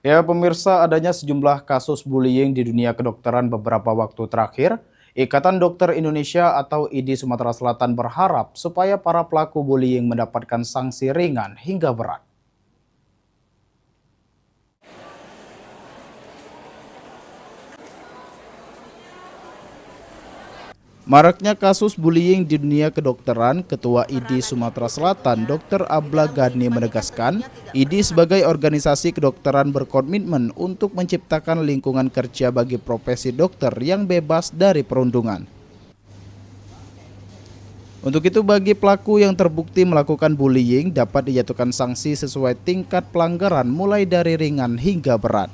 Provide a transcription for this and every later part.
Ya, pemirsa, adanya sejumlah kasus bullying di dunia kedokteran beberapa waktu terakhir. Ikatan Dokter Indonesia atau IDI Sumatera Selatan berharap supaya para pelaku bullying mendapatkan sanksi ringan hingga berat. Maraknya kasus bullying di dunia kedokteran, Ketua IDI Sumatera Selatan, Dr. Abla Gani menegaskan, IDI sebagai organisasi kedokteran berkomitmen untuk menciptakan lingkungan kerja bagi profesi dokter yang bebas dari perundungan. Untuk itu, bagi pelaku yang terbukti melakukan bullying dapat dijatuhkan sanksi sesuai tingkat pelanggaran mulai dari ringan hingga berat.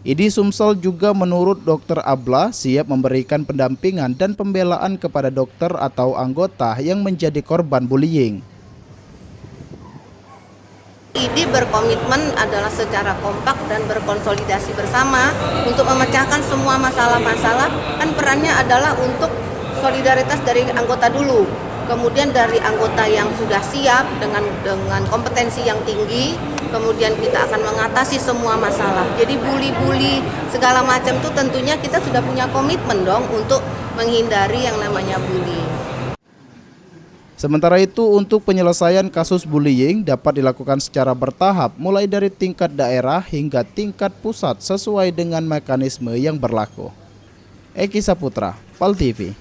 IDI Sumsel juga menurut Dr. Abla siap memberikan pendampingan dan pembelaan kepada dokter atau anggota yang menjadi korban bullying. IDI berkomitmen adalah secara kompak dan berkonsolidasi bersama untuk memecahkan semua masalah-masalah. Kan perannya adalah untuk solidaritas dari anggota dulu, kemudian dari anggota yang sudah siap dengan kompetensi yang tinggi, kemudian kita akan mengatasi semua masalah. Jadi bully-bully segala macam itu tentunya kita sudah punya komitmen dong untuk menghindari yang namanya bully. Sementara itu, untuk penyelesaian kasus bullying dapat dilakukan secara bertahap mulai dari tingkat daerah hingga tingkat pusat sesuai dengan mekanisme yang berlaku. Eki Saputra, PAL TV.